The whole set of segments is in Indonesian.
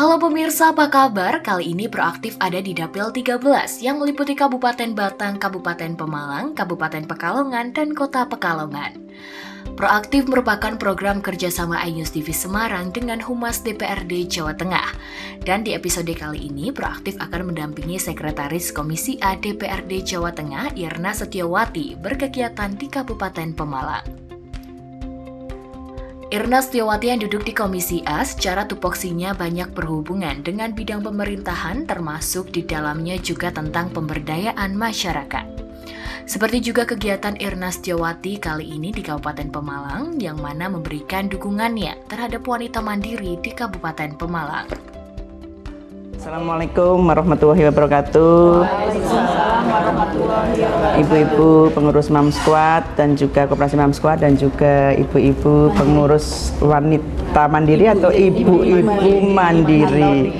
Halo pemirsa, apa kabar? Kali ini Proaktif ada di Dapil 13 yang meliputi Kabupaten Batang, Kabupaten Pemalang, Kabupaten Pekalongan, dan Kota Pekalongan. Proaktif merupakan program kerjasama iNews TV Semarang dengan Humas DPRD Jawa Tengah. Dan di episode kali ini, Proaktif akan mendampingi Sekretaris Komisi A DPRD Jawa Tengah, Irna Setiawati, berkegiatan di Kabupaten Pemalang. Irna Setiawati yang duduk di Komisi A secara tupoksinya banyak berhubungan dengan bidang pemerintahan, termasuk di dalamnya juga tentang pemberdayaan masyarakat. Seperti juga kegiatan Irna Setiawati kali ini di Kabupaten Pemalang, yang mana memberikan dukungannya terhadap wanita mandiri di Kabupaten Pemalang. Assalamualaikum warahmatullahi wabarakatuh. Ibu-ibu pengurus Mam Squad dan juga Koperasi Mam Squad dan juga ibu-ibu pengurus wanita mandiri atau ibu-ibu mandiri.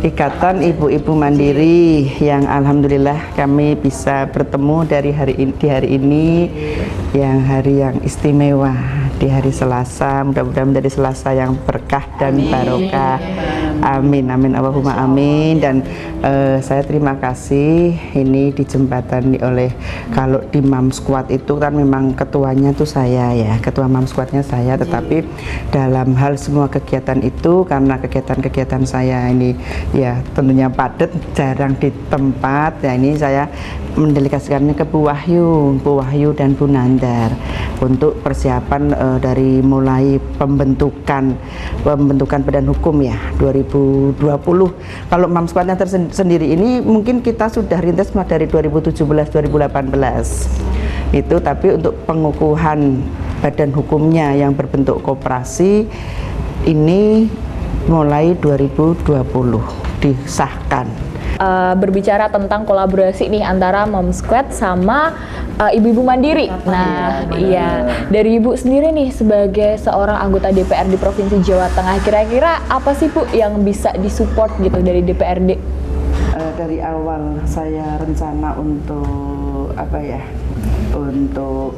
Ikatan Ibu-ibu Mandiri yang alhamdulillah kami bisa bertemu di hari ini yang hari yang istimewa, di hari Selasa. Mudah-mudahan menjadi Selasa yang berkah dan barokah. Amin, amin, Allahumma amin. Dan saya terima kasih ini dijembatani oleh, kalau di Mam Squad itu kan memang ketuanya tuh saya ya, ketua Mam Squadnya saya, tetapi dalam hal semua kegiatan itu karena kegiatan-kegiatan saya ini ya tentunya padat, jarang di tempat, ya ini saya mendelegasikannya ke Bu Wahyu dan Bu Nandar untuk persiapan dari mulai pembentukan badan hukum ya 2020. Kalau Mam Squadnya sendiri ini mungkin kita sudah rintis dari 2017-2018 itu, tapi untuk pengukuhan badan hukumnya yang berbentuk koperasi ini mulai 2020 disahkan. Berbicara tentang kolaborasi nih antara Mom Squad sama ibu-ibu mandiri. Nah, iya, dari Ibu sendiri nih sebagai seorang anggota DPRD Provinsi Jawa Tengah, kira-kira apa sih Bu yang bisa disupport gitu dari DPRD? Dari awal saya rencana untuk untuk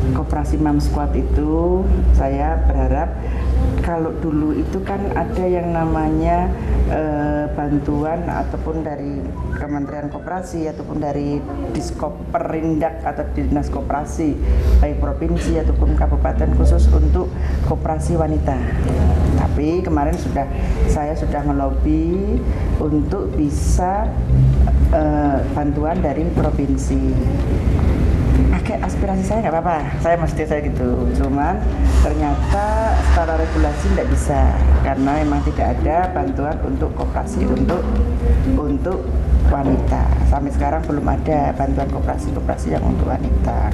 Koperasi Mam Squad itu, saya berharap kalau dulu itu kan ada yang namanya bantuan ataupun dari Kementerian Koperasi ataupun dari Diskoperindak atau Dinas Koperasi baik provinsi ataupun kabupaten khusus untuk koperasi wanita. Tapi kemarin saya sudah melobi untuk bisa bantuan dari provinsi. Aspirasi saya nggak apa-apa, saya gitu. Cuman ternyata secara regulasi tidak bisa karena memang tidak ada bantuan untuk koperasi untuk wanita. Sampai sekarang belum ada bantuan koperasi yang untuk wanita.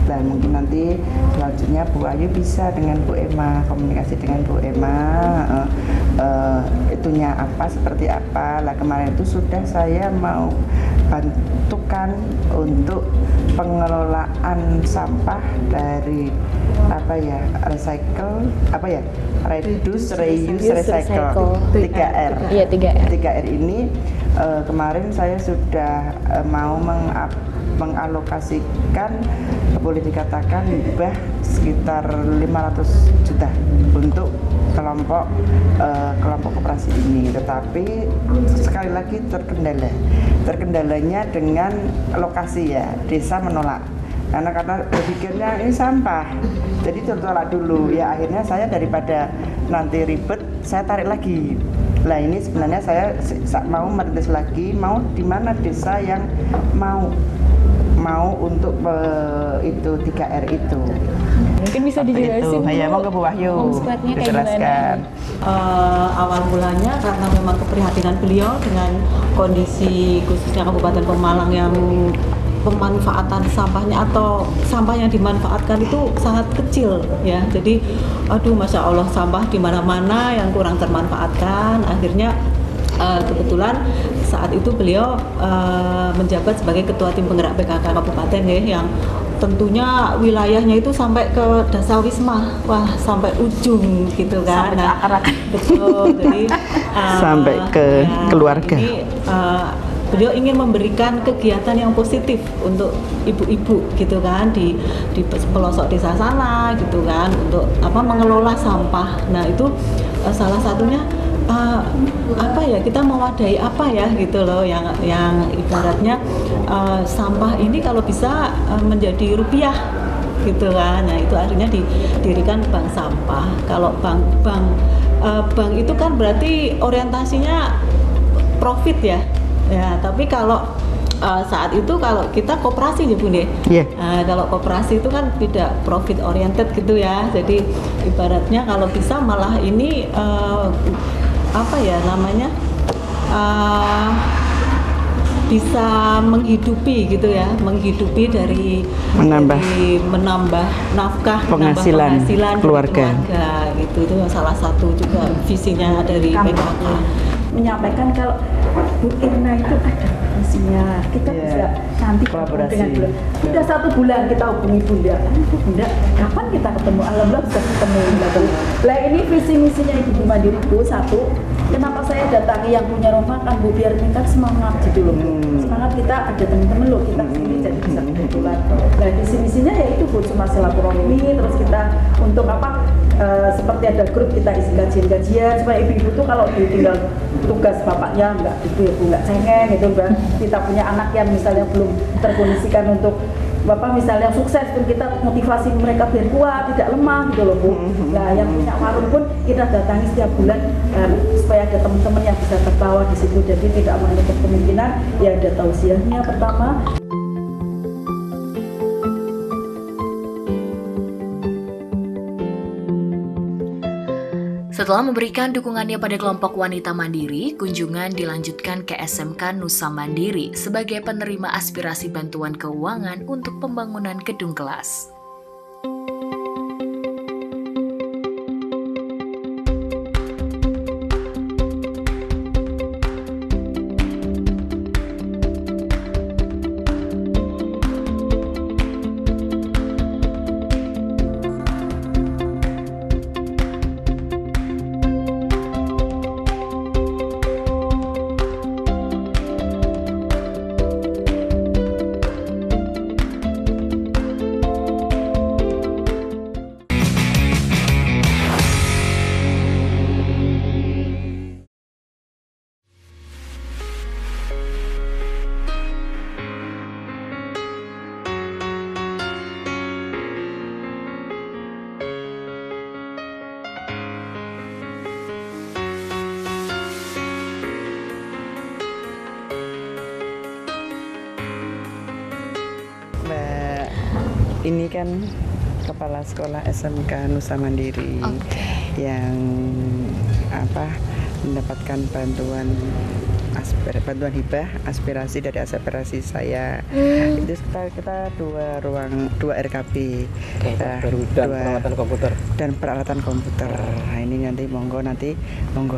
Dan mungkin nanti selanjutnya Bu Ayu bisa dengan Bu Emma, komunikasi dengan Bu Emma, itunya apa, seperti apa. Lah kemarin itu sudah saya mau bantukan untuk pengelolaan sampah dari reduce, reuse, recycle 3R. Iya, 3R. 3R ini kemarin saya sudah mau mengalokasikan, boleh dikatakan hibah sekitar 500 juta untuk kelompok koperasi ini. Tetapi sekali lagi terkendalanya dengan lokasi ya, desa menolak karena berpikirnya ini sampah, jadi tertolak dulu ya. Akhirnya saya daripada nanti ribet, saya tarik lagi. Nah ini sebenarnya saya mau merintis lagi, mau di mana desa yang mau untuk itu 3R itu. Mungkin bisa dijelasin ya, mau ke Bu Wahyu dijelaskan. Awal mulanya karena memang keprihatinan beliau dengan kondisi khususnya Kabupaten Pemalang yang pemanfaatan sampahnya atau sampah yang dimanfaatkan itu sangat kecil ya. Jadi Masya Allah, sampah di mana-mana yang kurang termanfaatkan. Akhirnya kebetulan saat itu beliau menjabat sebagai ketua tim penggerak PKK Kabupaten ya, yang tentunya wilayahnya itu sampai ke Dasar Wisma, sampai ujung gitu kan. Sampai ke akar. Betul, jadi sampai ke keluarga. Ini beliau ingin memberikan kegiatan yang positif untuk ibu-ibu gitu kan di pelosok desa sana gitu kan, untuk mengelola sampah. Nah itu salah satunya apa ya, kita mewadahi apa ya gitu loh, yang ibaratnya sampah ini kalau bisa menjadi rupiah gitu kan. Nah itu akhirnya didirikan bank sampah. Kalau bank itu kan berarti orientasinya profit ya. Ya, tapi kalau saat itu kalau kita koperasi ya Bun ya. Yeah. Kalau koperasi itu kan tidak profit oriented gitu ya. Jadi ibaratnya kalau bisa malah ini bisa menghidupi gitu ya, menghidupi dari menambah nafkah, penghasilan keluarga gitu. Itu salah satu juga visinya dari PKK. Menyampaikan kalau Bu Irna itu ada visinya, kita bisa nanti kolaborasi dengan bulan. Sudah 1 bulan kita hubungi Bunda, Bunda kapan kita ketemu? Alhamdulillah bisa ketemu. Lah ini visi misinya Ibu Mandiri Bu, satu, kenapa saya datangi yang punya rumah kan Bu, biar tingkat semangat gitu loh. Semangat kita ada teman-teman loh, kita sini jadi bisa kebetulan. Nah visi misinya yaitu Bu, cuma silaturahmi, terus kita untuk seperti ada grup kita isi kajian-kajian supaya ibu-ibu tuh kalau ditinggal tugas bapaknya nggak itu ya Bu, nggak cengeng gitu kan. Kita punya anak yang misalnya belum terkondisikan untuk Bapak misalnya sukses pun kita motivasi mereka biar kuat, tidak lemah gitu loh Bu. Nah yang punya warung pun kita datangi setiap bulan supaya ada teman-teman yang bisa tertawa di situ. Jadi tidak menutup kemungkinan ya ada tausiahnya pertama. Setelah memberikan dukungannya pada kelompok wanita mandiri, kunjungan dilanjutkan ke SMK Nusa Mandiri sebagai penerima aspirasi bantuan keuangan untuk pembangunan gedung kelas. Ini kan kepala sekolah SMK Nusa Mandiri yang mendapatkan bantuan hibah aspirasi dari aspirasi saya. Itu kita dua RKP dan peralatan komputer. Nah, ini nanti monggo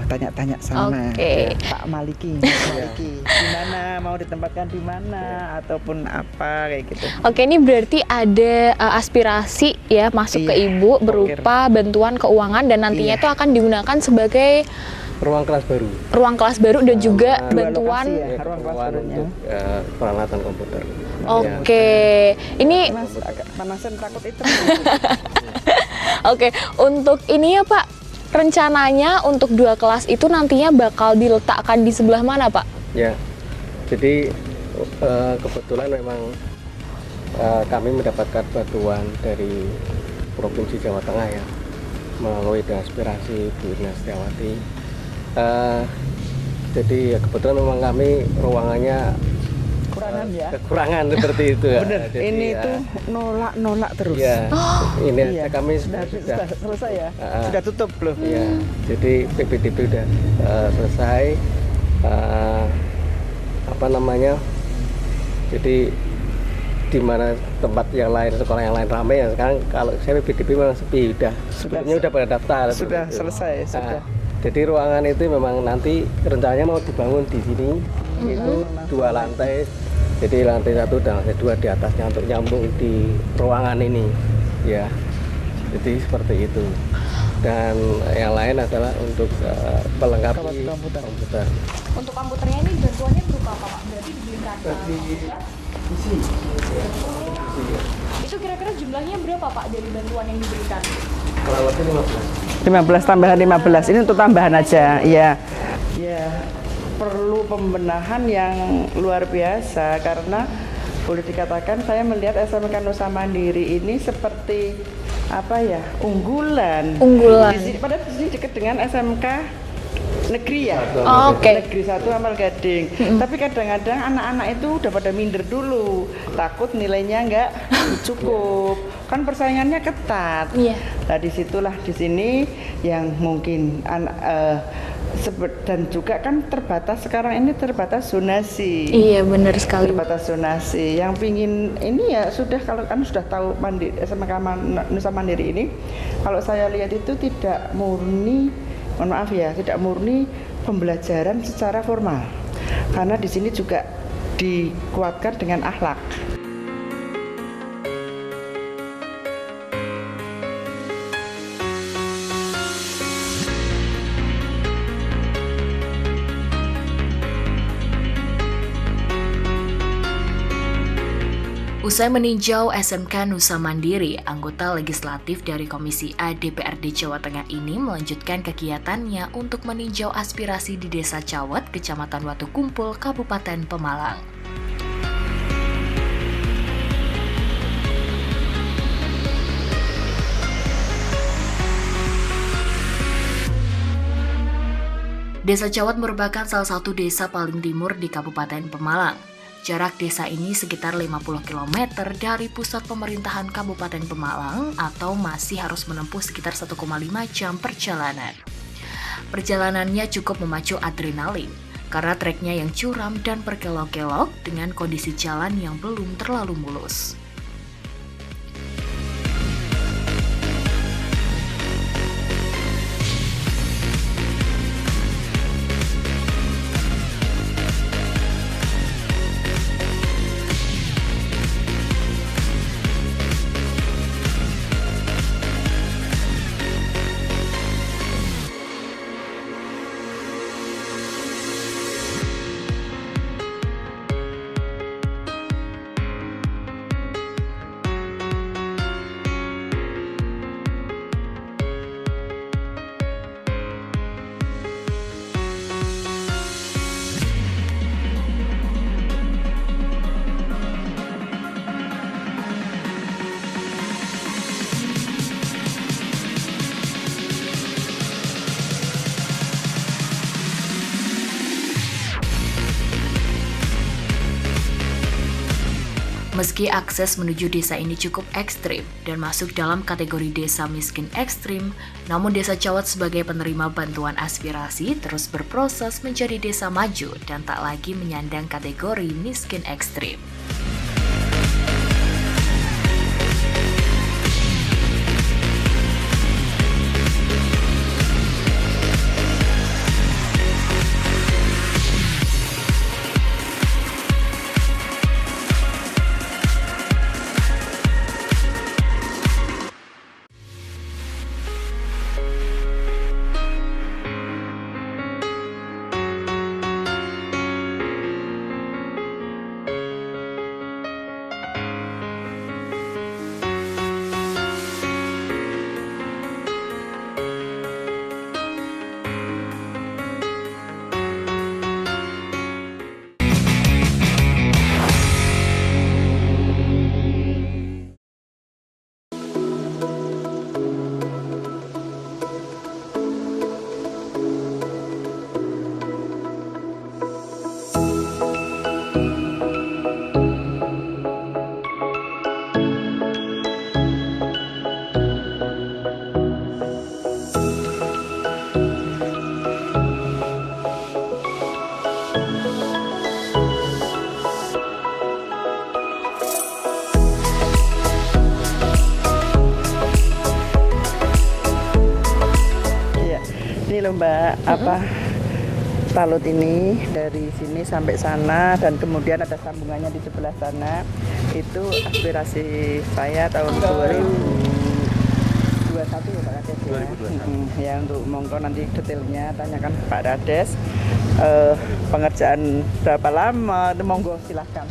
tanya-tanya sama Pak Maliki. Gimana mau ditempatkan di mana ataupun apa kayak gitu. Oke, ini berarti ada aspirasi ya masuk ke Ibu berupa bantuan keuangan dan nantinya itu akan digunakan sebagai ruang kelas baru dan juga bantuan untuk peralatan komputer. Oke. Ini panasan takut itu. Oke, untuk ini ya Pak, rencananya untuk 2 kelas itu nantinya bakal diletakkan di sebelah mana Pak? Ya, jadi kebetulan memang kami mendapatkan bantuan dari Provinsi Jawa Tengah ya, melalui aspirasi Bu Irna Setiawati. Jadi ya kebetulan memang kami ruangannya kekurangan seperti itu ya. Bener. Jadi, ini tuh nolak terus. Ya, ini aja kami sudah selesai ya. Sudah tutup loh. Ya, jadi PPDB udah selesai. Jadi di mana tempat yang lain, sekolah yang lain ramai ya, sekarang kalau saya PPDB memang sepi, sebelumnya udah pada daftar. Sudah selesai. Sudah. Jadi ruangan itu memang nanti rencananya mau dibangun di sini, itu 2 lantai. Jadi lantai 1 dan lantai 2 di atasnya untuk nyambung di ruangan ini, ya. Jadi seperti itu. dan yang lain adalah untuk pelengkap komputer. Untuk komputernya ini bantuannya berupa apa Pak? Berarti dibelikan itu kira-kira jumlahnya berapa Pak dari bantuan yang diberikan? Kurang lebih 15 tambahan 15, ini untuk tambahan aja. Ya, perlu pembenahan yang luar biasa karena boleh dikatakan saya melihat SMK Nusa Mandiri ini seperti apa ya, unggulan. Padahal di sini dekat dengan SMK negeri ya. Negeri 1 Amal Gading. Tapi kadang-kadang anak-anak itu udah pada minder dulu, takut nilainya nggak cukup. Kan persaingannya ketat. Nah disitulah di sini yang mungkin dan juga kan terbatas sekarang ini, terbatas zonasi. Iya benar sekali. Terbatas zonasi. Yang pingin ini ya sudah, kalau kan sudah tahu SMK Nusa Mandiri ini, kalau saya lihat itu tidak murni, mohon maaf ya, tidak murni pembelajaran secara formal. Karena di sini juga dikuatkan dengan akhlak. Usai meninjau SMK Nusa Mandiri, anggota legislatif dari Komisi A DPRD Jawa Tengah ini melanjutkan kegiatannya untuk meninjau aspirasi di Desa Cawet, Kecamatan Watu Kumpul, Kabupaten Pemalang. Desa Cawet merupakan salah satu desa paling timur di Kabupaten Pemalang. Jarak desa ini sekitar 50 km dari pusat pemerintahan Kabupaten Pemalang atau masih harus menempuh sekitar 1,5 jam perjalanan. Perjalanannya cukup memacu adrenalin karena treknya yang curam dan berkelok-kelok dengan kondisi jalan yang belum terlalu mulus. Meski akses menuju desa ini cukup ekstrim dan masuk dalam kategori desa miskin ekstrim, namun Desa Cawet sebagai penerima bantuan aspirasi terus berproses menjadi desa maju dan tak lagi menyandang kategori miskin ekstrim. Ini loh Mbak, talut ini dari sini sampai sana dan kemudian ada sambungannya di sebelah sana. Itu aspirasi saya tahun 2019 2021 ya Pak Kades ya. 2021. Ya untuk monggo nanti detailnya tanyakan ke Pak Kades. Pengerjaan berapa lama itu monggo silahkan.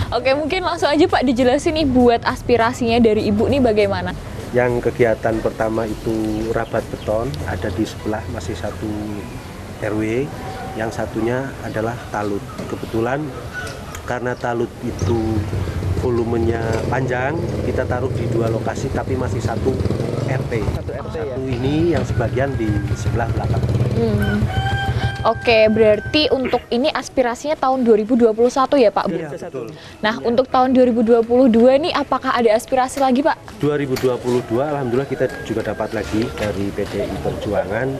Oke, mungkin langsung aja Pak dijelasin nih buat aspirasinya dari Ibu nih bagaimana? Yang kegiatan pertama itu rabat beton, ada di sebelah masih satu RW, yang satunya adalah talut. Kebetulan karena talut itu volumenya panjang, kita taruh di 2 lokasi tapi masih satu RT. Satu RT ya. Satu ini yang sebagian di sebelah belakang. Oke, berarti untuk ini aspirasinya tahun 2021 ya Pak Bu? Iya, betul. Nah, untuk tahun 2022 nih apakah ada aspirasi lagi Pak? 2022 alhamdulillah kita juga dapat lagi dari PDI Perjuangan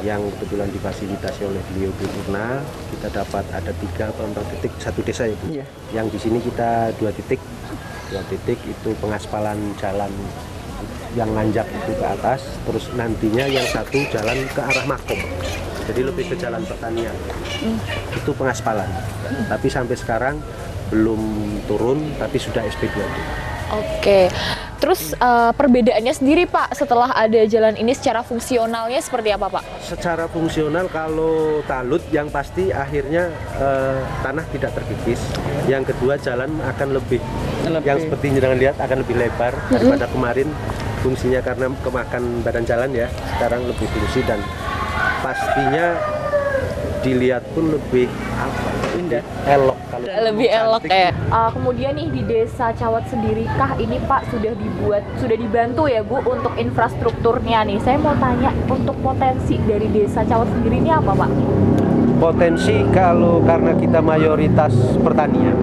yang kebetulan difasilitasi oleh beliau Bu Purna. Kita dapat ada 3 atau 4 titik, satu desa ya Bu. Iya. Yang di sini kita 2 titik itu pengaspalan jalan yang nanjak itu ke atas, terus nantinya yang satu jalan ke arah Makom. Jadi lebih ke jalan pertanian. Itu pengaspalan. Tapi sampai sekarang belum turun, tapi sudah SP2. Oke, terus perbedaannya sendiri Pak setelah ada jalan ini secara fungsionalnya seperti apa Pak? Secara fungsional kalau talut yang pasti akhirnya tanah tidak terkikis. Yang kedua jalan akan lebih yang seperti jangan lihat akan lebih lebar daripada kemarin. Fungsinya karena kemakan badan jalan ya, sekarang lebih fungsi dan pastinya dilihat pun lebih indah, elok. Lebih elok ya. Kemudian nih di Desa Cawat sendiri kah ini Pak sudah dibantu ya Bu untuk infrastrukturnya nih. Saya mau tanya untuk potensi dari Desa Cawat sendiri ini apa Pak? Potensi kalau karena kita mayoritas pertanian,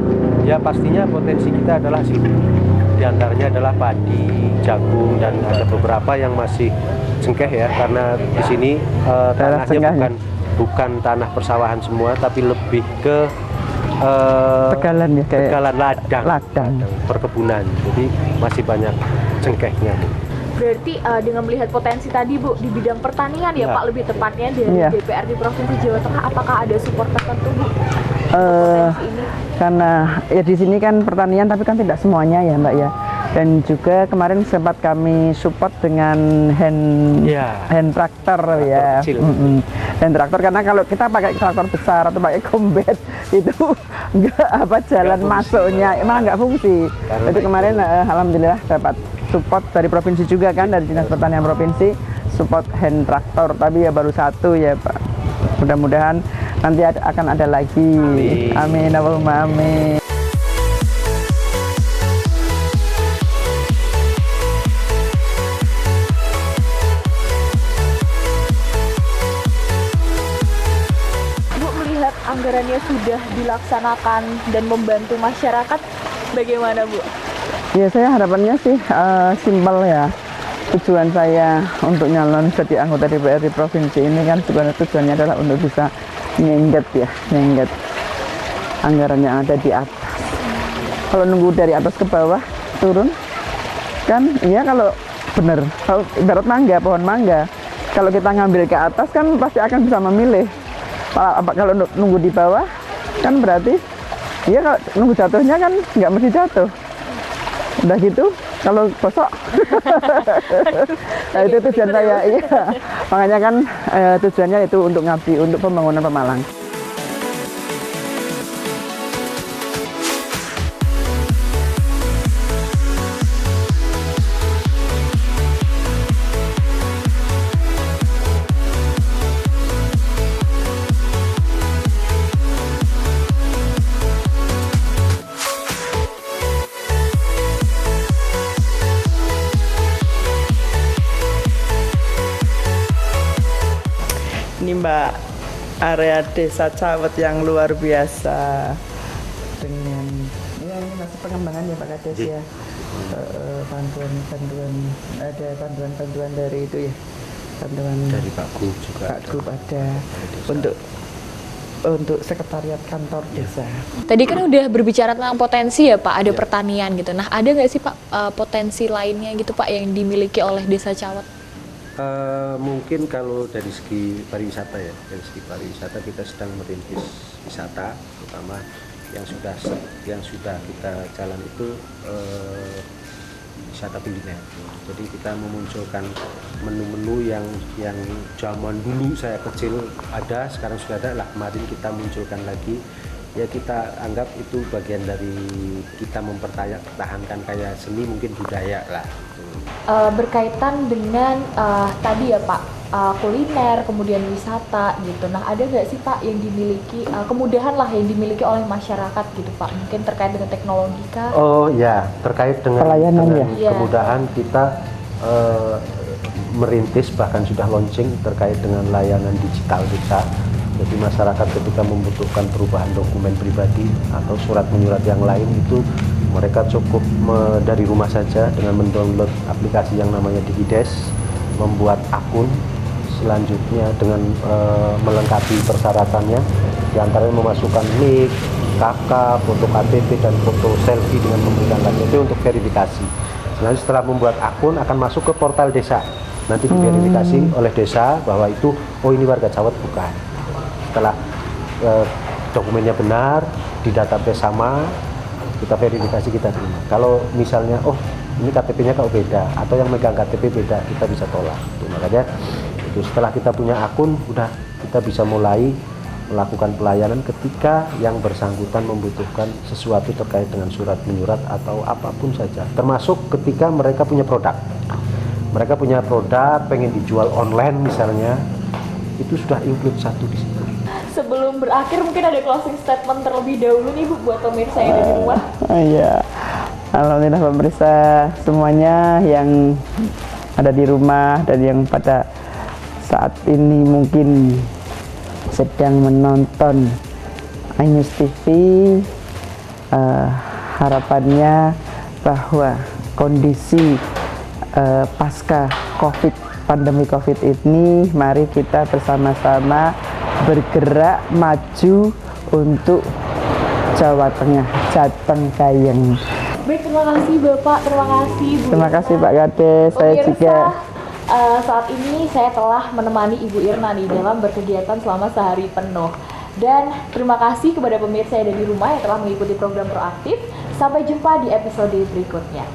ya pastinya potensi kita adalah hasil bumi. Di antaranya adalah padi, jagung, dan ada beberapa yang masih cengkeh ya, karena di sini tanahnya bukan tanah persawahan semua, tapi lebih ke Tegalan ya kayak tegalan ladang, perkebunan. Jadi masih banyak cengkehnya. Berarti dengan melihat potensi tadi Bu di bidang pertanian ya, Ya. Pak lebih tepatnya dari Iya. DPR di Provinsi Jawa Tengah, apakah ada support tertentu Bu? Potensi ini. Karena ya di sini kan pertanian tapi kan tidak semuanya ya Mbak ya. Dan juga kemarin sempat kami support dengan hand traktor ya. kecil. Hand traktor karena kalau kita pakai traktor besar atau pakai kombet itu enggak jalan masuknya emang nggak fungsi. Jadi kemarin alhamdulillah dapat support dari provinsi juga kan, dari Dinas Pertanian Provinsi support hand traktor, tapi ya baru 1 ya Pak. Mudah-mudahan nanti akan ada lagi. Amin, Allahumma amin. Bu melihat anggarannya sudah dilaksanakan dan membantu masyarakat, bagaimana Bu? Ya saya harapannya sih simpel ya. Tujuan saya untuk nyalon jadi anggota DPR di provinsi ini kan sebenarnya tujuannya adalah untuk bisa nyengget anggaran yang ada di atas. Kalau nunggu dari atas ke bawah turun kan, iya kalau benar, kalau ibarat mangga, pohon mangga, kalau kita ngambil ke atas kan pasti akan bisa memilih. Kalau nunggu di bawah kan berarti iya, kalau nunggu jatuhnya kan nggak mesti jatuh. Udah gitu kalau gosok. Nah itu tujuan saya, iya. Makanya kan tujuannya itu untuk ngabdi, untuk pembangunan Pemalang. Ini Mbak, area Desa Cawet yang luar biasa dengan ya ini masih pengembangan ya Pak Kades ya. Bantuan ada bantuan dari itu ya, bantuan Dari Pak Gu juga. Pak Gub ada untuk sekretariat kantor desa. Tadi kan udah berbicara tentang potensi ya Pak, ada pertanian gitu. Nah ada nggak sih Pak potensi lainnya gitu Pak yang dimiliki oleh Desa Cawet? Mungkin kalau dari segi pariwisata ya, dari segi pariwisata kita sedang merintis wisata, terutama yang sudah kita jalan itu wisata kuliner. Jadi kita memunculkan menu-menu yang zaman dulu saya kecil ada, sekarang sudah ada lah, kemarin kita munculkan lagi. Ya kita anggap itu bagian dari kita mempertahankan kayak seni mungkin budaya lah. Berkaitan dengan tadi ya Pak, kuliner, kemudian wisata gitu. Nah ada nggak sih Pak yang dimiliki, kemudahan lah yang dimiliki oleh masyarakat gitu Pak? Mungkin terkait dengan teknologi kah? Oh ya, terkait dengan Pelayanan ya? kemudahan kita merintis bahkan sudah launching terkait dengan layanan digital desa. Jadi masyarakat ketika membutuhkan perubahan dokumen pribadi atau surat menyurat yang lain itu mereka cukup dari rumah saja dengan mendownload aplikasi yang namanya Digides, membuat akun, selanjutnya dengan melengkapi persyaratannya, diantaranya memasukkan NIK, KK, foto KTP dan foto selfie dengan memberikan KTP untuk verifikasi. Selanjutnya setelah membuat akun akan masuk ke portal desa, nanti diverifikasi oleh desa bahwa itu oh ini warga Jawat bukan. Setelah dokumennya benar, di database sama, kita verifikasi, kita terima. Kalau misalnya, oh ini KTP-nya kok beda, atau yang megang KTP beda, kita bisa tolak. Makanya itu setelah kita punya akun, udah kita bisa mulai melakukan pelayanan ketika yang bersangkutan membutuhkan sesuatu terkait dengan surat menyurat atau apapun saja. Termasuk ketika mereka punya produk. Mereka punya produk, pengen dijual online misalnya, itu sudah include satu di situ. Sebelum berakhir mungkin ada closing statement terlebih dahulu nih Bu buat pemirsa yang ada di rumah. Iya, alhamdulillah pemirsa semuanya yang ada di rumah dan yang pada saat ini mungkin sedang menonton iNews TV, harapannya bahwa kondisi pasca pandemi COVID ini, mari kita bersama-sama bergerak maju untuk Jawa Tengah, Jateng Kayeng. Baik, terima kasih Bapak, terima kasih Bu. Terima kasih Pak Kades, saya Pemirsa, juga. Saat ini saya telah menemani Ibu Irna nih dalam berkegiatan selama sehari penuh. Dan terima kasih kepada pemirsa yang ada di rumah yang telah mengikuti program Proaktif. Sampai jumpa di episode berikutnya.